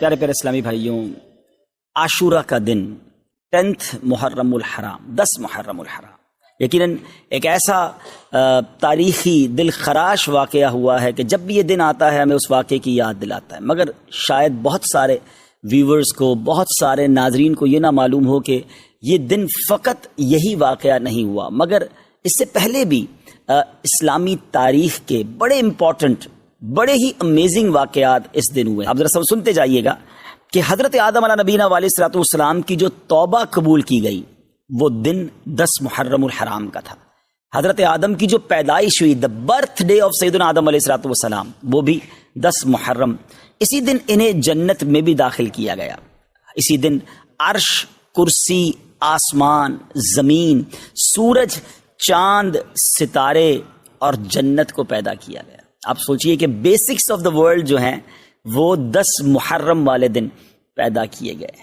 پیارے پیارے اسلامی بھائیوں، عاشورہ کا دن 10 محرم الحرام، 10 محرم الحرام، یقیناً ایک ایسا تاریخی دل خراش واقعہ ہوا ہے کہ جب بھی یہ دن آتا ہے ہمیں اس واقعے کی یاد دلاتا ہے، مگر شاید بہت سارے ویورز کو، بہت سارے ناظرین کو یہ نہ معلوم ہو کہ یہ دن فقط یہی واقعہ نہیں ہوا، مگر اس سے پہلے بھی اسلامی تاریخ کے بڑے امپورٹنٹ، بڑے ہی امیزنگ واقعات اس دن ہوئے۔ آپ ذرا سب سنتے جائیے گا کہ حضرت آدم علیہ نبینا علیہ الصلوۃ والسلام کی جو توبہ قبول کی گئی وہ دن 10 محرم الحرام کا تھا۔ حضرت آدم کی جو پیدائش ہوئی، دا برتھ ڈے آف سیدنا آدم علیہ الصلوۃ والسلام، وہ بھی 10 محرم۔ اسی دن انہیں جنت میں بھی داخل کیا گیا۔ اسی دن عرش، کرسی، آسمان، زمین، سورج، چاند، ستارے اور جنت کو پیدا کیا گیا۔ آپ سوچئے کہ بیسکس آف دا ورلڈ جو ہیں وہ 10 محرم والے دن پیدا کیے گئے۔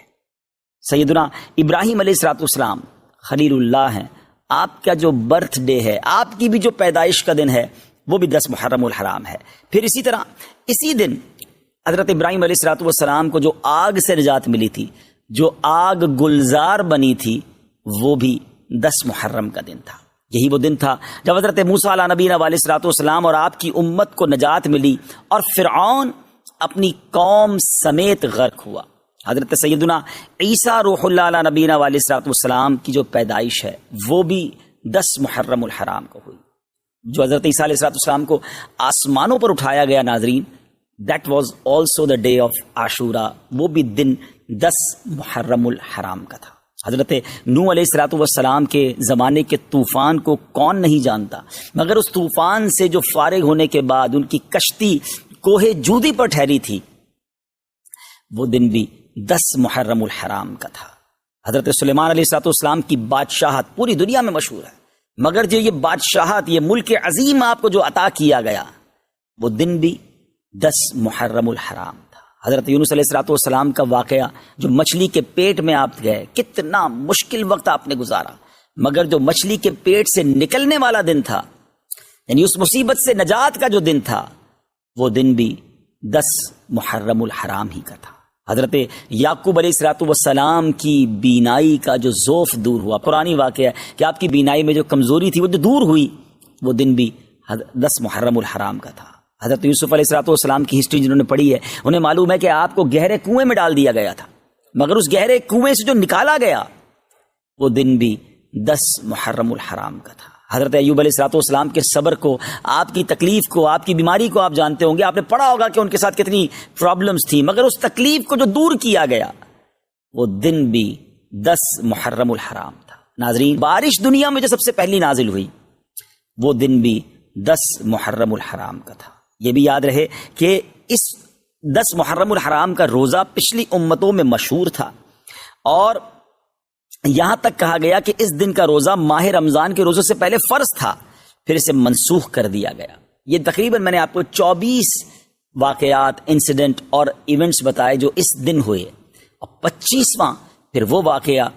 سیدنا ابراہیم علیہ الصلوۃ والسلام خلیل اللہ ہیں، آپ کا جو برتھ ڈے ہے، آپ کی بھی جو پیدائش کا دن ہے وہ بھی 10 محرم الحرام ہے۔ پھر اسی طرح اسی دن حضرت ابراہیم علیہ الصلوۃ والسلام کو جو آگ سے نجات ملی تھی، جو آگ گلزار بنی تھی، وہ بھی 10 محرم کا دن تھا۔ یہی وہ دن تھا جب حضرت موسیٰ علیہ نبینا علیہ الصلوۃ والسلام اور آپ کی امت کو نجات ملی اور فرعون اپنی قوم سمیت غرق ہوا۔ حضرت سیدنا عیسیٰ روح اللہ علیہ نبینا علیہ الصلوۃ والسلام کی جو پیدائش ہے وہ بھی 10 محرم الحرام کو ہوئی۔ جو حضرت عیسیٰ علیہ الصلوۃ والسلام کو آسمانوں پر اٹھایا گیا، ناظرین، that was also the day of Ashura, وہ بھی دن 10 محرم الحرام کا تھا۔ حضرت نوح علیہ الصلوۃ والسلام کے زمانے کے طوفان کو کون نہیں جانتا، مگر اس طوفان سے جو فارغ ہونے کے بعد ان کی کشتی کوہ جودی پر ٹھہری تھی، وہ دن بھی 10 محرم الحرام کا تھا۔ حضرت سلیمان علیہ الصلوۃ والسلام کی بادشاہت پوری دنیا میں مشہور ہے، مگر جو یہ بادشاہت، یہ ملک عظیم آپ کو جو عطا کیا گیا، وہ دن بھی 10 محرم الحرام تھا۔ حضرت یونس علیہ الصلوۃ والسلام کا واقعہ، جو مچھلی کے پیٹ میں آپ گئے، کتنا مشکل وقت آپ نے گزارا، مگر جو مچھلی کے پیٹ سے نکلنے والا دن تھا، یعنی اس مصیبت سے نجات کا جو دن تھا، وہ دن بھی 10 محرم الحرام ہی کا تھا۔ حضرت یعقوب علیہ الصلوۃ والسلام کی بینائی کا جو ذوف دور ہوا، قرآنی واقعہ ہے کہ آپ کی بینائی میں جو کمزوری تھی وہ جو دور ہوئی، وہ دن بھی 10 محرم الحرام کا تھا۔ حضرت یوسف علیہ الصلوۃ والسلام کی ہسٹری جنہوں نے پڑھی ہے انہیں معلوم ہے کہ آپ کو گہرے کنویں میں ڈال دیا گیا تھا، مگر اس گہرے کنویں سے جو نکالا گیا وہ دن بھی 10 محرم الحرام کا تھا۔ حضرت ایوب علیہ الصلوۃ والسلام کے صبر کو، آپ کی تکلیف کو، آپ کی بیماری کو آپ جانتے ہوں گے، آپ نے پڑھا ہوگا کہ ان کے ساتھ کتنی پرابلمز تھی، مگر اس تکلیف کو جو دور کیا گیا وہ دن بھی 10 محرم الحرام تھا۔ ناظرین، بارش دنیا میں جو سب سے پہلی نازل ہوئی وہ دن بھی 10 محرم الحرام کا تھا۔ یہ بھی یاد رہے کہ اس 10 محرم الحرام کا روزہ پچھلی امتوں میں مشہور تھا، اور یہاں تک کہا گیا کہ اس دن کا روزہ ماہ رمضان کے روزے سے پہلے فرض تھا، پھر اسے منسوخ کر دیا گیا۔ یہ تقریباً میں نے آپ کو 24 واقعات، انسیڈنٹ اور ایونٹس بتائے جو اس دن ہوئے، اور 25واں پھر وہ واقعہ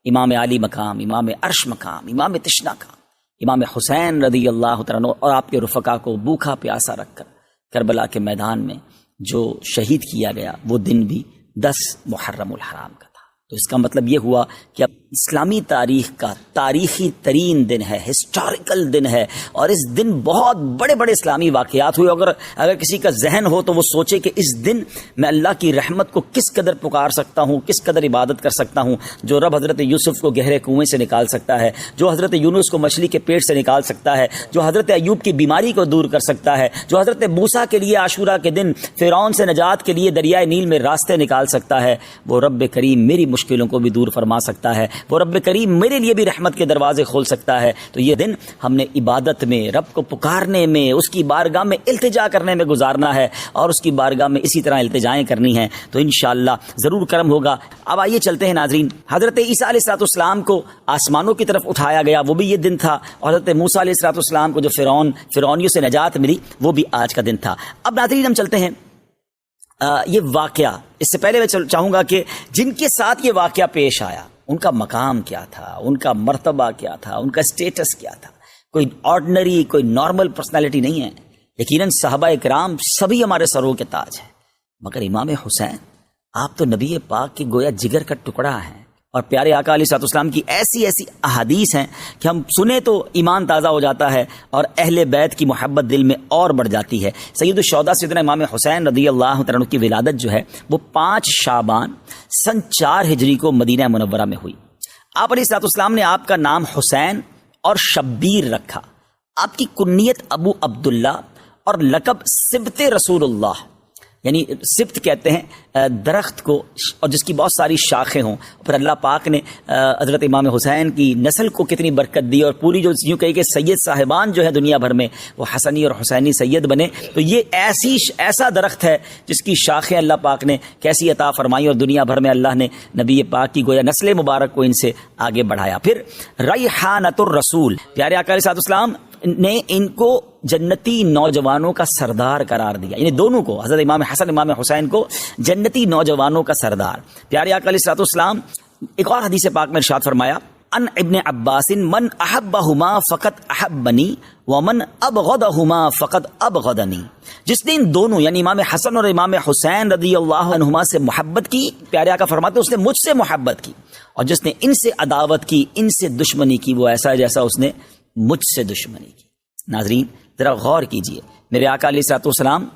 امام علی مقام، امام عرش مقام، امام تشنا کا، امام حسین رضی اللہ تعالیٰ عنہ اور آپ کے رفقا کو بھوکا پیاسا رکھ کر کربلا کے میدان میں جو شہید کیا گیا، وہ دن بھی 10 محرم الحرام کا تھا۔ تو اس کا مطلب یہ ہوا کہ اب اسلامی تاریخ کا تاریخی ترین دن ہے، ہسٹوریکل دن ہے، اور اس دن بہت بڑے بڑے اسلامی واقعات ہوئے۔ اگر کسی کا ذہن ہو تو وہ سوچے کہ اس دن میں اللہ کی رحمت کو کس قدر پکار سکتا ہوں، کس قدر عبادت کر سکتا ہوں۔ جو رب حضرت یوسف کو گہرے کنویں سے نکال سکتا ہے، جو حضرت یونس کو مچھلی کے پیٹ سے نکال سکتا ہے، جو حضرت ایوب کی بیماری کو دور کر سکتا ہے، جو حضرت موسیٰ کے لیے عاشورہ کے دن فرعون سے نجات کے لیے دریائے نیل میں راستے نکال سکتا ہے، وہ رب کریم میری مشکلوں کو بھی دور فرما سکتا ہے، وہ رب کریم میرے لیے بھی رحمت کے دروازے کھول سکتا ہے۔ تو یہ دن ہم نے عبادت میں، رب کو پکارنے میں، اس کی بارگاہ میں التجا کرنے میں گزارنا ہے، اور اس کی بارگاہ میں اسی طرح التجائیں کرنی ہیں، تو انشاءاللہ ضرور کرم ہوگا۔ اب آئیے چلتے ہیں ناظرین، حضرت عیسیٰ علیہ الصلوۃ والسلام کو آسمانوں کی طرف اٹھایا گیا، وہ بھی یہ دن تھا، اور حضرت موسیٰ علیہ الصلوۃ والسلام کو جو فرعونیوں سے نجات ملی، وہ بھی آج کا دن تھا۔ اب ناظرین ہم چلتے ہیں یہ واقعہ، اس سے پہلے میں چاہوں گا کہ جن کے ساتھ یہ واقعہ پیش آیا ان کا مقام کیا تھا، ان کا مرتبہ کیا تھا، ان کا اسٹیٹس کیا تھا۔ کوئی آرڈنری، کوئی نارمل پرسنالٹی نہیں ہے۔ یقیناً صحابہ اکرام سبھی ہمارے سروں کے تاج ہیں، مگر امام حسین آپ تو نبی پاک کے گویا جگر کا ٹکڑا ہیں، اور پیارے آقا علیہ الصلوۃ والسلام کی ایسی ایسی احادیث ہیں کہ ہم سنیں تو ایمان تازہ ہو جاتا ہے اور اہل بیت کی محبت دل میں اور بڑھ جاتی ہے۔ سید الشہداء سیدنا امام حسین رضی اللہ تعالیٰ عنہ کی ولادت جو ہے وہ 5 شعبان سن 4 ہجری کو مدینہ منورہ میں ہوئی۔ آپ علیہ الصلوۃ والسلام نے آپ کا نام حسین اور شبیر رکھا۔ آپ کی کنیت ابو عبداللہ اور لقب سبط رسول اللہ، یعنی سبت کہتے ہیں درخت کو، اور جس کی بہت ساری شاخیں ہوں۔ پھر اللہ پاک نے حضرت امام حسین کی نسل کو کتنی برکت دی، اور پوری جو یوں کہی کہ سید صاحبان جو ہے دنیا بھر میں وہ حسنی اور حسینی سید بنے۔ تو یہ ایسا درخت ہے جس کی شاخیں اللہ پاک نے کیسی عطا فرمائی، اور دنیا بھر میں اللہ نے نبی پاک کی گویا نسل مبارک کو ان سے آگے بڑھایا۔ پھر ریحانۃ الرسول، پیارے آقا علیہ السلام نے ان کو جنتی نوجوانوں کا سردار قرار دیا، یعنی دونوں کو، حضرت امام حسن امام حسین کو جنتی نوجوانوں کا سردار۔ پیارے آقا علیہ السلام ایک اور حدیث پاک میں ارشاد فرمایا، ان ابن عباس من احبہما فقط احبنی ومن ابغضہما فقط ابغضنی، جس نے ان دونوں یعنی امام حسن اور امام حسین رضی اللہ عنہما سے محبت کی، پیارے آقا فرماتے اس نے مجھ سے محبت کی، اور جس نے ان سے عداوت کی، ان سے دشمنی کی، وہ ایسا ہے جیسا اس نے مجھ سے دشمنی کی۔ ناظرین ذرا غور کیجئے، میرے آقا علیہ الصلوۃ والسلام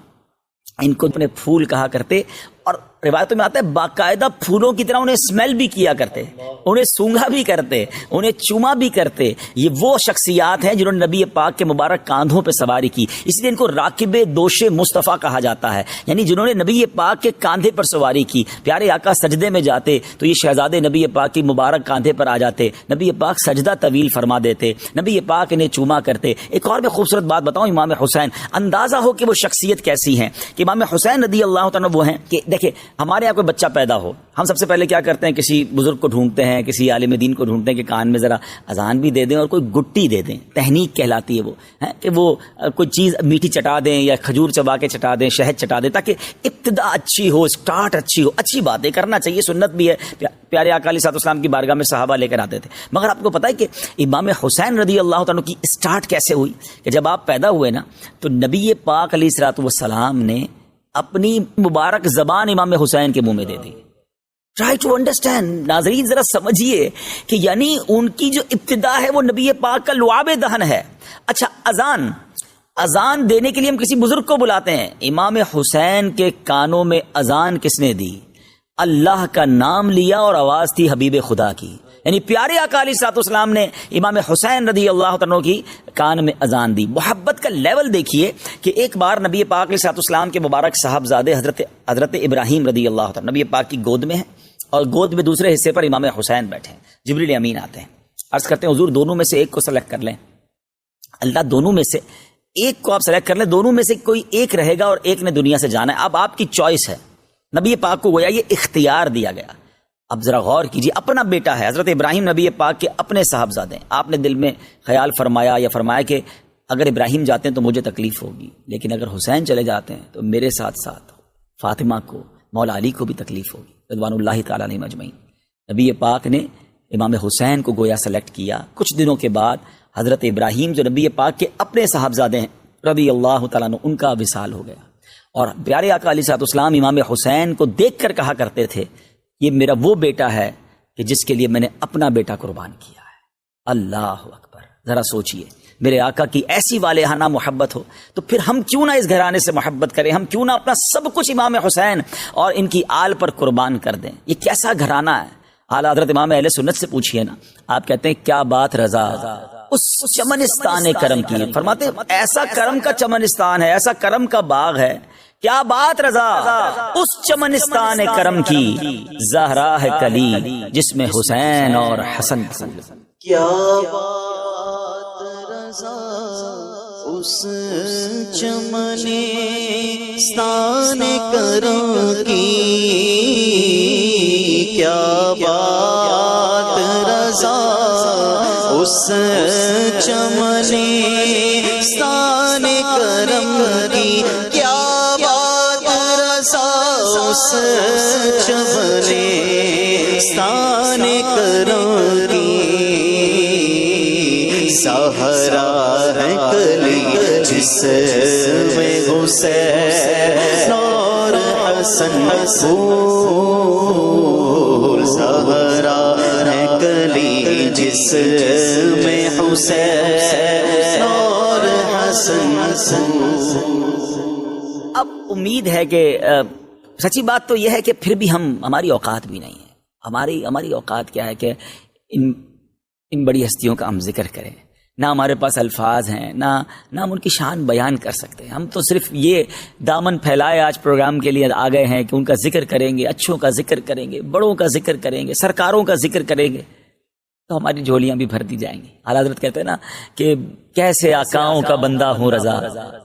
ان کو اپنے پھول کہا کرتے، اور روایتوں میں آتا ہے باقاعدہ پھولوں کی طرح انہیں اسمیل بھی کیا کرتے، انہیں سونگھا بھی کرتے، انہیں چوما بھی کرتے۔ یہ وہ شخصیات ہیں جنہوں نے نبی پاک کے مبارک کاندھوں پہ سواری کی، اس لیے ان کو راکب دوش مصطفیٰ کہا جاتا ہے، یعنی جنہوں نے نبی پاک کے کاندھے پر سواری کی۔ پیارے آقا سجدے میں جاتے تو یہ شہزادے نبی پاک کی مبارک کاندھے پر آ جاتے، نبی پاک سجدہ طویل فرما دیتے، نبی پاک انہیں چوما کرتے۔ ایک اور میں خوبصورت بات بتاؤں، امام حسین، اندازہ ہو کہ وہ شخصیت کیسی ہیں کہ امام حسین رضی اللہ تعالیٰ وہ ہیں کہ دیکھیں ہمارے یہاں کوئی بچہ پیدا ہو، ہم سب سے پہلے کیا کرتے ہیں، کسی بزرگ کو ڈھونڈتے ہیں، کسی عالم دین کو ڈھونڈتے ہیں کہ کان میں ذرا اذان بھی دے دیں اور کوئی گٹی دے دیں، تہنیک کہلاتی ہے وہ، کہ وہ کوئی چیز میٹھی چٹا دیں یا کھجور چبا کے چٹا دیں، شہد چٹا دیں، تاکہ ابتدا اچھی ہو، اسٹارٹ اچھی ہو۔ اچھی باتیں کرنا چاہیے، سنت بھی ہے، پیارے آقا علیہ السلام کی بارگاہ میں صحابہ لے کر آتے تھے۔ مگر آپ کو پتہ ہے کہ امام حسین رضی اللہ تعالیٰ کی اسٹارٹ کیسے ہوئی، کہ جب آپ پیدا ہوئے نا تو نبی پاک علیہ السلام نے اپنی مبارک زبان امام حسین کے منہ میں دے دی۔ ٹرائی ٹو انڈرسٹینڈ، ناظرین ذرا سمجھیے کہ یعنی ان کی جو ابتدا ہے وہ نبی پاک کا لعاب دہن ہے۔ اچھا، اذان دینے کے لیے ہم کسی بزرگ کو بلاتے ہیں، امام حسین کے کانوں میں اذان کس نے دی؟ اللہ کا نام لیا اور آواز تھی حبیب خدا کی، یعنی پیارے آقا علیہ السلام نے امام حسین رضی اللہ عنہ کی کان میں اذان دی۔ محبت کا لیول دیکھیے کہ ایک بار نبی پاک علیہ السلام کے مبارک صاحبزادے حضرت ابراہیم رضی اللہ عنہ نبی پاک کی گود میں ہیں، اور گود میں دوسرے حصے پر امام حسین بیٹھے ہیں۔ جبریل امین آتے ہیں، عرض کرتے ہیں حضور دونوں میں سے ایک کو سلیکٹ کر لیں۔ اللہ دونوں میں سے ایک کو آپ سلیکٹ کر لیں، دونوں میں سے کوئی ایک رہے گا اور ایک نے دنیا سے جانا ہے، اب آپ کی چوائس ہے۔ نبی پاک کو گویا یہ اختیار دیا گیا۔ اب ذرا غور کیجیے، اپنا بیٹا ہے، حضرت ابراہیم نبی پاک کے اپنے صاحبزادے ہیں، آپ نے دل میں خیال فرمایا کہ اگر ابراہیم جاتے ہیں تو مجھے تکلیف ہوگی، لیکن اگر حسین چلے جاتے ہیں تو میرے ساتھ ساتھ فاطمہ کو، مولا علی کو بھی تکلیف ہوگی رضوان اللہ تعالیٰ علیہم اجمعین۔ نبی پاک نے امام حسین کو گویا سلیکٹ کیا۔ کچھ دنوں کے بعد حضرت ابراہیم جو نبی پاک کے اپنے صاحبزادے ہیں رضی اللہ تعالیٰ عنہ، ان کا وصال ہو گیا، اور پیارے آقا علیہ السلام امام حسین کو دیکھ کر کہا کرتے تھے یہ میرا وہ بیٹا ہے کہ جس کے لیے میں نے اپنا بیٹا قربان کیا ہے۔ اللہ اکبر، ذرا سوچئے، میرے آقا کی ایسی والہانہ محبت ہو تو پھر ہم کیوں نہ اس گھرانے سے محبت کریں، ہم کیوں نہ اپنا سب کچھ امام حسین اور ان کی آل پر قربان کر دیں۔ یہ کیسا گھرانہ ہے۔ اعلیٰ حضرت امام اہل سنت سے پوچھئے نا، آپ کہتے ہیں کیا بات رضا اس چمنستان کرم کی ہے، فرماتے ہیں ایسا کرم کا چمنستان ہے، ایسا کرم کا باغ ہے، کیا بات رضا اس چمنستان کرم کی، زہرا ہے کلی جس میں حسین اور حسن پسند۔ کیا بات رضا اس چمنستان کرم کی، کیا بات رضا اس چمنستان کرم کی، کیا اس چمنستان کرم کی، سہرا ہے کلی جس میں حسین اور حسن پھول زہرا ہے کلی جس میں حسین اور حسن اب امید ہے کہ سچی بات تو یہ ہے کہ پھر بھی ہماری اوقات بھی نہیں ہے. ہماری اوقات کیا ہے کہ ان بڑی ہستیوں کا ہم ذکر کریں. نہ ہمارے پاس الفاظ ہیں، نہ ہم ان کی شان بیان کر سکتے ہیں. ہم تو صرف یہ دامن پھیلائے آج پروگرام کے لیے آ گئے ہیں کہ ان کا ذکر کریں گے، اچھوں کا ذکر کریں گے، بڑوں کا ذکر کریں گے، سرکاروں کا ذکر کریں گے تو ہماری جھولیاں بھی بھر دی جائیں گی. اعلیٰ حضرت کہتے ہیں نا کہ کیسے آقاؤں کا بندہ ہوں رضا،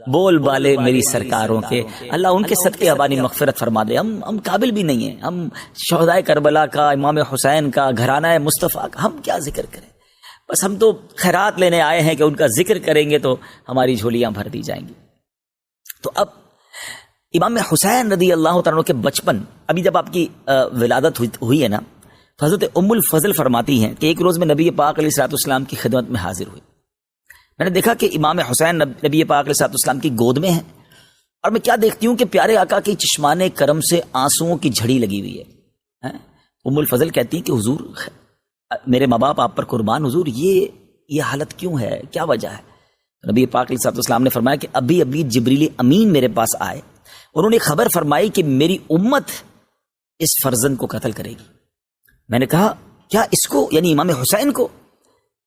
بول بالے میری سرکاروں کے. اللہ ان کے صدقے ابانی مغفرت فرما دے. ہم قابل بھی نہیں ہیں. ہم شہدائے کربلا کا، امام حسین کا، گھرانہ مصطفیٰ کا ہم کیا ذکر کریں؟ بس ہم تو خیرات لینے آئے ہیں کہ ان کا ذکر کریں گے تو ہماری جھولیاں بھر دی جائیں گی. تو اب امام حسین رضی اللہ تعالیٰ عنہ کے بچپن، ابھی جب آپ کی ولادت ہوئی ہے نا، تو حضرت ام الفضل فرماتی ہیں کہ ایک روز میں نبی پاک علیہ الصلوۃ والسلام کی خدمت میں حاضر ہوئی. میں نے دیکھا کہ امام حسین نبی پاک علیہ الصلوۃ والسلام کی گود میں ہیں، اور میں کیا دیکھتی ہوں کہ پیارے آقا کی چشمان کرم سے آنسوؤں کی جھڑی لگی ہوئی ہے. ام الفضل کہتی ہیں کہ حضور، میرے ماں باپ آپ پر قربان، حضور یہ حالت کیوں ہے، کیا وجہ ہے؟ نبی پاک علیہ الصلوۃ والسلام نے فرمایا کہ ابھی جبریل امین میرے پاس آئے، انہوں نے خبر فرمائی کہ میری امت اس فرزند کو قتل کرے گی. میں نے کہا کیا اس کو، یعنی امام حسین کو؟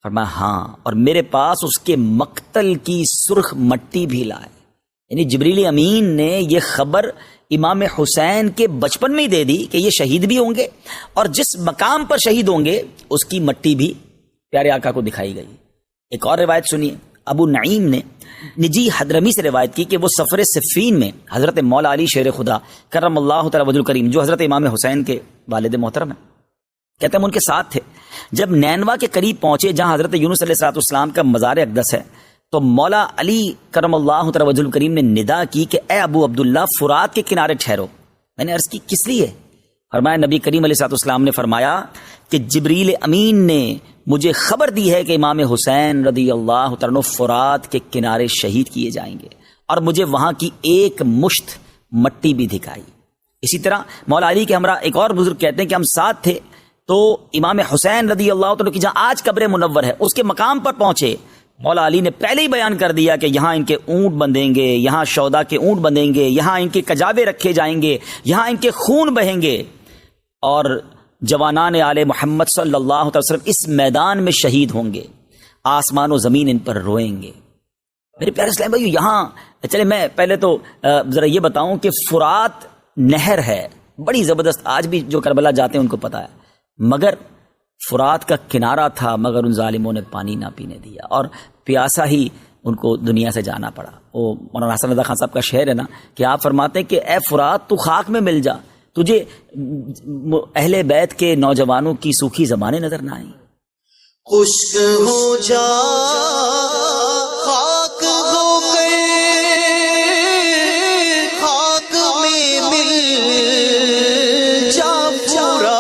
فرمایا ہاں، اور میرے پاس اس کے مقتل کی سرخ مٹی بھی لائے. یعنی جبریل امین نے یہ خبر امام حسین کے بچپن میں ہی دے دی کہ یہ شہید بھی ہوں گے، اور جس مقام پر شہید ہوں گے اس کی مٹی بھی پیارے آقا کو دکھائی گئی. ایک اور روایت سنیے. ابو نعیم نے نجی حضرمی سے روایت کی کہ وہ سفر صفین میں حضرت مولا علی شیر خدا کرم اللہ تعالی وجہ الکریم، جو حضرت امام حسین کے والد محترم ہیں، کہتے ہیں ہم ان کے ساتھ تھے. جب نینوا کے قریب پہنچے جہاں حضرت یونس علیہ السلام کا مزار اقدس ہے، تو مولا علی کرم اللہ تعالی وجہ الکریم نے ندا کی کہ اے ابو عبداللہ، فرات کے کنارے ٹھہرو. میں نے عرض کی کس لیے؟ فرمایا نبی کریم علیہ السلام نے فرمایا کہ جبریل امین نے مجھے خبر دی ہے کہ امام حسین رضی اللہ تعالیٰ عنہ فرات کے کنارے شہید کیے جائیں گے، اور مجھے وہاں کی ایک مشت مٹی بھی دکھائی. اسی طرح مولا علی کے ہمراہ ایک اور بزرگ کہتے ہیں کہ ہم ساتھ تھے، تو امام حسین رضی اللہ تعالیٰ کی جہاں آج قبر منور ہے اس کے مقام پر پہنچے. مولا علی نے پہلے ہی بیان کر دیا کہ یہاں ان کے اونٹ بندھیں گے، یہاں شودا کے اونٹ بندھیں گے، یہاں ان کے کجاوے رکھے جائیں گے، یہاں ان کے خون بہیں گے، اور جوانان آل محمد صلی اللہ علیہ وسلم اس میدان میں شہید ہوں گے، آسمان و زمین ان پر روئیں گے. میرے پیارے اسلام بھائی، یہاں چلے میں پہلے تو ذرا یہ بتاؤں کہ فرات نہر ہے بڑی زبردست، آج بھی جو کربلا جاتے ہیں ان کو پتا ہے، مگر فرات کا کنارہ تھا، مگر ان ظالموں نے پانی نہ پینے دیا، اور پیاسا ہی ان کو دنیا سے جانا پڑا. وہ مولانا حسن رضا خان صاحب کا شعر ہے نا کہ آپ فرماتے ہیں کہ اے فرات تو خاک میں مل جا، تجھے اہل بیت کے نوجوانوں کی سوکھی زبانیں نظر نہ آئیں. خشک ہو جا خاک ہو گئے، خاک میں مل جا پورا،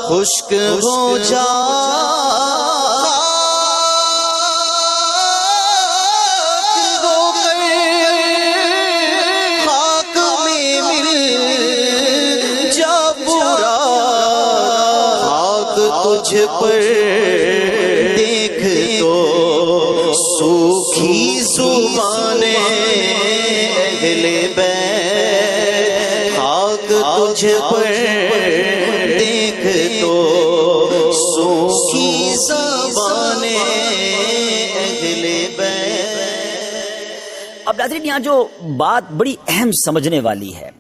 خشک ہو جا تجھ پر دیکھ تو سوکھی زبانیں اہل بیت، خاک تجھ پر دیکھ تو سوکھی زبانیں اہل بیت. اب ناظرین، یہاں جو بات بڑی اہم سمجھنے والی ہے،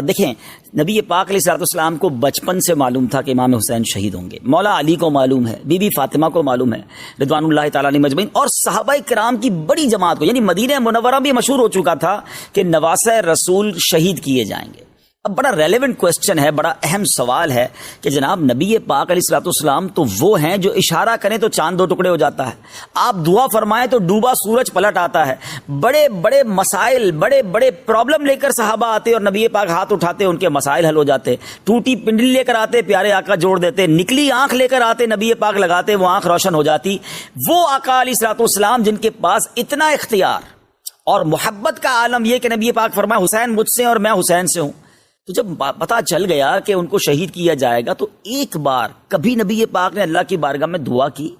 دیکھیں نبی پاک علیہ الصلوۃ والسلام کو بچپن سے معلوم تھا کہ امام حسین شہید ہوں گے. مولا علی کو معلوم ہے، بی بی فاطمہ کو معلوم ہے رضوان اللہ تعالیٰ علیہ مجمعین، اور صحابہ کرام کی بڑی جماعت کو، یعنی مدینہ منورہ بھی مشہور ہو چکا تھا کہ نواسہ رسول شہید کیے جائیں گے. اب بڑا ریلیونٹ کوسچن ہے، بڑا اہم سوال ہے کہ جناب نبی پاک علیہ الصلوۃ والسلام تو وہ ہیں جو اشارہ کریں تو چاند دو ٹکڑے ہو جاتا ہے، آپ دعا فرمائیں تو ڈوبا سورج پلٹ آتا ہے. بڑے بڑے مسائل، بڑے بڑے پرابلم لے کر صحابہ آتے اور نبی پاک ہاتھ اٹھاتے، ان کے مسائل حل ہو جاتے. ٹوٹی پنڈلی لے کر آتے، پیارے آقا جوڑ دیتے. نکلی آنکھ لے کر آتے، نبی پاک لگاتے، وہ آنکھ روشن ہو جاتی. وہ آقا علیہ الصلوۃ والسلام جن کے پاس اتنا اختیار اور محبت کا عالم یہ کہ نبی پاک فرمایا حسین مجھ سے اور میں حسین سے ہوں. تو جب پتا چل گیا کہ ان کو شہید کیا جائے گا تو ایک بار کبھی نبی پاک نے اللہ کی بارگاہ میں دعا کی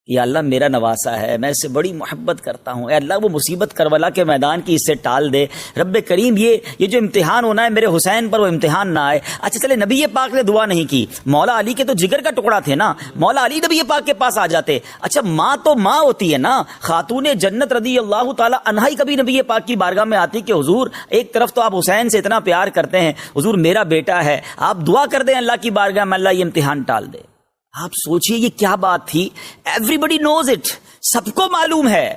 کہ اللہ میرا نواسا ہے، میں اس سے بڑی محبت کرتا ہوں، اے اللہ وہ مصیبت کربلا کے میدان کی اس سے ٹال دے، رب کریم یہ جو امتحان ہونا ہے میرے حسین پر وہ امتحان نہ آئے. اچھا چلے نبی پاک نے دعا نہیں کی، مولا علی کے تو جگر کا ٹکڑا تھے نا، مولا علی نبی پاک کے پاس آ جاتے. اچھا ماں تو ماں ہوتی ہے نا، خاتون جنت رضی اللہ تعالی عنہا ہی کبھی نبی پاک کی بارگاہ میں آتی کہ حضور ایک طرف تو آپ حسین سے اتنا پیار کرتے ہیں، حضور میرا بیٹا ہے، آپ دعا کر دیں اللہ کی بارگاہ میں اللہ یہ امتحان ٹال دے. آپ سوچئے یہ کیا بات تھی. ایوری بڈی نوز اٹ، سب کو معلوم ہے،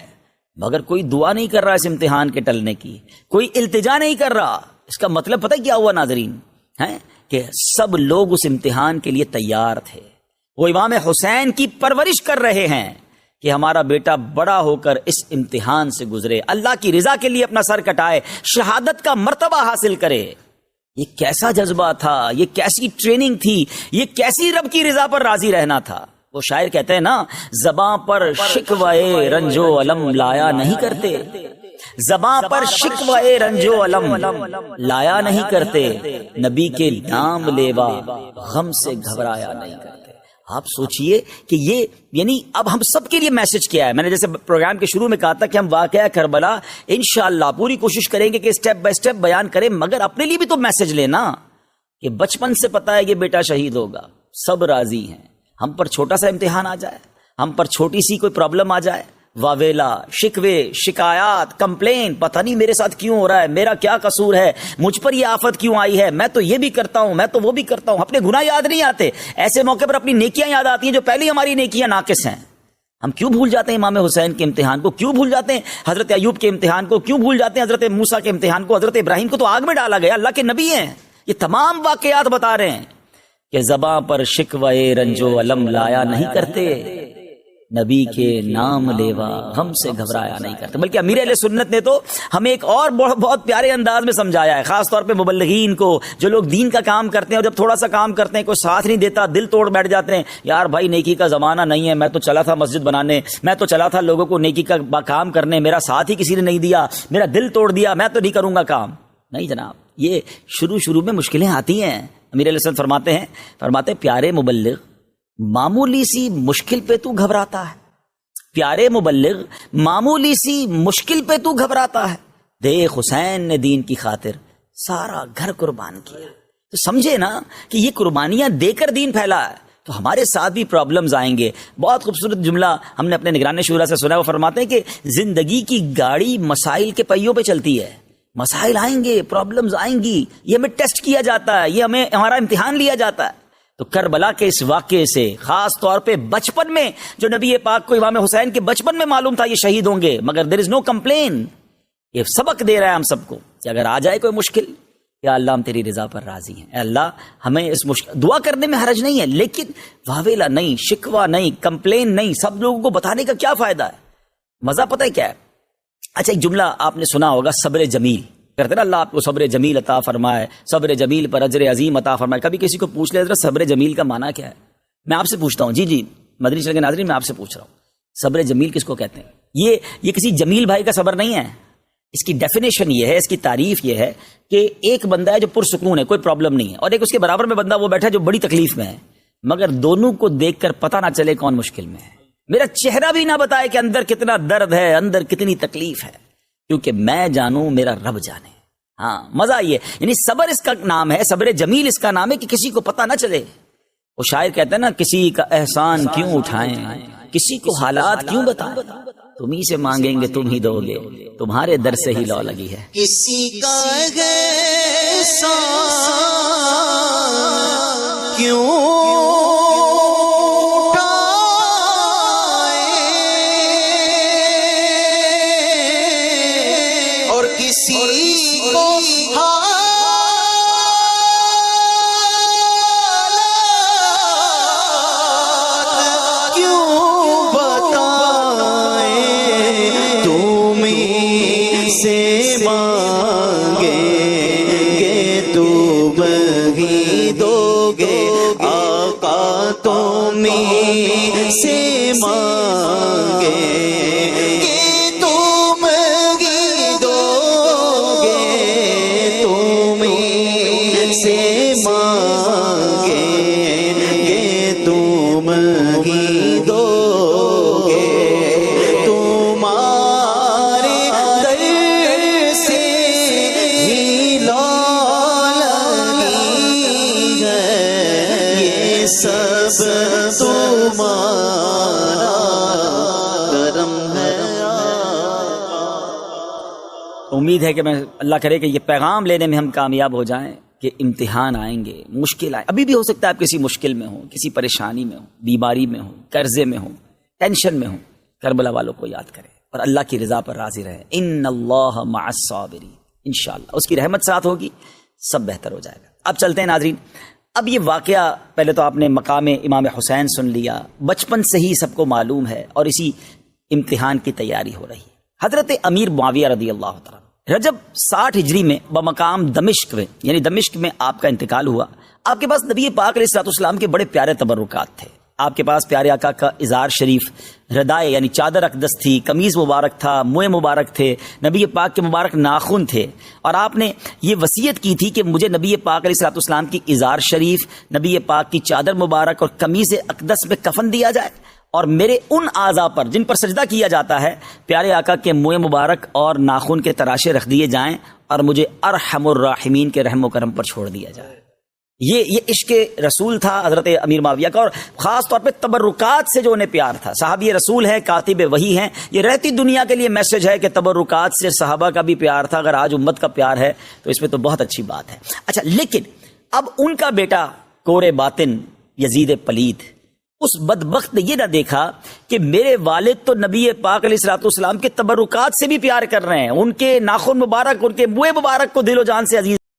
مگر کوئی دعا نہیں کر رہا اس امتحان کے ٹلنے کی، کوئی التجا نہیں کر رہا. اس کا مطلب پتہ کیا ہوا ناظرین ہے کہ سب لوگ اس امتحان کے لیے تیار تھے. وہ امام حسین کی پرورش کر رہے ہیں کہ ہمارا بیٹا بڑا ہو کر اس امتحان سے گزرے، اللہ کی رضا کے لیے اپنا سر کٹائے، شہادت کا مرتبہ حاصل کرے. یہ کیسا جذبہ تھا، یہ کیسی ٹریننگ تھی، یہ کیسی رب کی رضا پر راضی رہنا تھا. وہ شاعر کہتے ہیں نا، زباں پر شکوے رنج و علم لایا نہیں کرتے، زباں پر شکوے رنج و علم لایا نہیں کرتے، نبی کے نام لیوا غم سے گھبرایا نہیں کرتے. آپ سوچئے کہ یہ یعنی اب ہم سب کے لیے میسج کیا ہے. میں نے جیسے پروگرام کے شروع میں کہا تھا کہ ہم واقعہ کربلا انشاءاللہ پوری کوشش کریں گے کہ سٹیپ بائی سٹیپ بیان کریں، مگر اپنے لیے بھی تو میسج لینا کہ بچپن سے پتا ہے یہ بیٹا شہید ہوگا، سب راضی ہیں. ہم پر چھوٹا سا امتحان آ جائے، ہم پر چھوٹی سی کوئی پرابلم آ جائے، واویلا، شکوے، شکایات، کمپلین، پتہ نہیں میرے ساتھ کیوں ہو رہا ہے، میرا کیا قصور ہے، مجھ پر یہ آفت کیوں آئی ہے، میں تو یہ بھی کرتا ہوں، میں تو وہ بھی کرتا ہوں. اپنے گناہ یاد نہیں آتے، ایسے موقع پر اپنی نیکیاں یاد آتی ہیں جو پہلے ہماری نیکیاں ناقص ہیں. ہم کیوں بھول جاتے ہیں امام حسین کے امتحان کو، کیوں بھول جاتے ہیں حضرت ایوب کے امتحان کو، کیوں بھول جاتے ہیں حضرت موسیٰ کے امتحان کو. حضرت ابراہیم کو تو آگ میں ڈالا گیا، اللہ کے نبی ہیں، یہ تمام واقعات بتا رہے ہیں کہ زباں پر شکوے رنج و علم لایا نہیں کرتے، نبی کے نام لیوا غم سے گھبرایا نہیں کرتے. بلکہ امیر اہل سنت نے تو ہمیں ایک اور بہت پیارے انداز میں سمجھایا ہے، خاص طور پہ مبلغین کو، جو لوگ دین کا کام کرتے ہیں اور جب تھوڑا سا کام کرتے ہیں کوئی ساتھ نہیں دیتا دل توڑ بیٹھ جاتے ہیں. یار بھائی نیکی کا زمانہ نہیں ہے، میں تو چلا تھا مسجد بنانے، میں تو چلا تھا لوگوں کو نیکی کا کام کرنے، میرا ساتھ ہی کسی نے نہیں دیا، میرا دل توڑ دیا، میں تو نہیں کروں گا کام. نہیں جناب، یہ شروع میں مشکلیں آتی ہیں. امیر علیہ السلام فرماتے ہیں پیارے مبلغ معمولی سی مشکل پہ تو گھبراتا ہے، پیارے مبلغ معمولی سی مشکل پہ تو گھبراتا ہے، دیکھ حسین نے دین کی خاطر سارا گھر قربان کیا. تو سمجھے نا کہ یہ قربانیاں دے کر دین پھیلا ہے. تو ہمارے ساتھ بھی پرابلمز آئیں گے. بہت خوبصورت جملہ ہم نے اپنے نگران شورا سے سنا، وہ فرماتے ہیں کہ زندگی کی گاڑی مسائل کے پہیوں پہ چلتی ہے. مسائل آئیں گے، پرابلمز آئیں گی، یہ ہمیں ٹیسٹ کیا جاتا ہے، یہ ہمیں ہمارا امتحان لیا جاتا ہے. تو کربلا کے اس واقعے سے خاص طور پہ بچپن میں جو نبی پاک کو امام حسین کے بچپن میں معلوم تھا یہ شہید ہوں گے، مگر دیر از نو کمپلین. یہ سبق دے رہا ہے ہم سب کو کہ اگر آ جائے کوئی مشکل، یا اللہ ہم تیری رضا پر راضی ہیں، اے اللہ ہمیں اس مشکل دعا کرنے میں حرج نہیں ہے، لیکن واویلا نہیں، شکوہ نہیں، کمپلین نہیں. سب لوگوں کو بتانے کا کیا فائدہ ہے؟ مزہ پتہ ہے کیا ہے؟ اچھا ایک جملہ آپ نے سنا ہوگا، صبر جمیل کرتے نا، اللہ آپ کو صبر جمیل عطا فرمائے، صبر جمیل پر اجر عظیم عطا فرمائے. کبھی کسی کو پوچھ لے حضرت صبر جمیل کا معنی کیا ہے؟ میں آپ سے پوچھتا ہوں، جی مدنی چینل کے ناظرین میں آپ سے پوچھ رہا ہوں، صبر جمیل کس کو کہتے ہیں؟ یہ کسی جمیل بھائی کا صبر نہیں ہے. اس کی ڈیفینیشن یہ ہے، اس کی تعریف یہ ہے کہ ایک بندہ ہے جو پرسکون ہے، کوئی پرابلم نہیں ہے، اور ایک اس کے برابر میں بندہ وہ بیٹھا ہے جو بڑی تکلیف میں ہے، مگر دونوں کو دیکھ کر پتہ نہ چلے کون مشکل میں ہے. میرا چہرہ بھی نہ بتائے کہ اندر کتنا درد ہے، اندر کتنی تکلیف ہے، کیونکہ میں جانوں میرا رب جانے. ہاں مزہ یہ، یعنی صبر اس کا نام ہے، صبر جمیل اس کا نام ہے کہ کسی کو پتہ نہ چلے. وہ شاعر کہتے ہیں نا، کسی کا احسان کیوں اٹھائیں، کسی کو حالات کیوں بتائیں، تم ہی سے مانگیں گے تم ہی دو گے، تمہارے در سے ہی لو لگی ہے. کسی کا احسان کیوں سے مانگے کہ تم ہی مانگیں گے تم ہی دو گے، تمہارے در سے ہی لگی ہے، یہ سب تمہارا کرم ہے۔ امید ہے کہ میں اللہ کرے کہ یہ پیغام لینے میں ہم کامیاب ہو جائیں کہ امتحان آئیں گے، مشکل آئیں، ابھی بھی ہو سکتا ہے آپ کسی مشکل میں ہوں، کسی پریشانی میں ہوں، بیماری میں ہوں، قرضے میں ہوں، ٹینشن میں ہوں، کربلا والوں کو یاد کریں اور اللہ کی رضا پر راضی رہیں۔ ان اللہ مع الصابرین، انشاءاللہ اس کی رحمت ساتھ ہوگی، سب بہتر ہو جائے گا۔ اب چلتے ہیں ناظرین، اب یہ واقعہ پہلے تو آپ نے مقام امام حسین سن لیا، بچپن سے ہی سب کو معلوم ہے اور اسی امتحان کی تیاری ہو رہی ہے۔ حضرت امیر معاویہ رضی اللہ تعالیٰ رجب 60 ہجری میں بمقام دمشق میں، یعنی دمشق میں آپ کا انتقال ہوا۔ آپ کے پاس نبی پاک علیہ الصلوۃ والسلام کے بڑے پیارے تبرکات تھے۔ آپ کے پاس پیارے آقا کا ازار شریف، ردائے یعنی چادر اقدس تھی، قمیض مبارک تھا، موئے مبارک تھے، نبی پاک کے مبارک ناخن تھے، اور آپ نے یہ وصیت کی تھی کہ مجھے نبی پاک علیہ الصلوۃ والسلام کی ازار شریف، نبی پاک کی چادر مبارک اور قمیض اقدس میں کفن دیا جائے، اور میرے ان اعضاء پر جن پر سجدہ کیا جاتا ہے پیارے آقا کے موئے مبارک اور ناخن کے تراشے رکھ دیے جائیں، اور مجھے ارحم الراحمین کے رحم و کرم پر چھوڑ دیا جائے۔ یہ عشق رسول تھا حضرت امیر معاویہ کا، اور خاص طور پہ تبرکات سے جو انہیں پیار تھا۔ صحابی رسول ہے، کاتب وحی ہیں، یہ رہتی دنیا کے لیے میسج ہے کہ تبرکات سے صحابہ کا بھی پیار تھا۔ اگر آج امت کا پیار ہے تو اس میں تو بہت اچھی بات ہے۔ اچھا، لیکن اب ان کا بیٹا کور باطن یزید پلید، اس بدبخت نے یہ نہ دیکھا کہ میرے والد تو نبی پاک علیہ الصلوۃ والسلام کے تبرکات سے بھی پیار کر رہے ہیں، ان کے ناخن مبارک، ان کے موئے مبارک کو دل و جان سے عزیز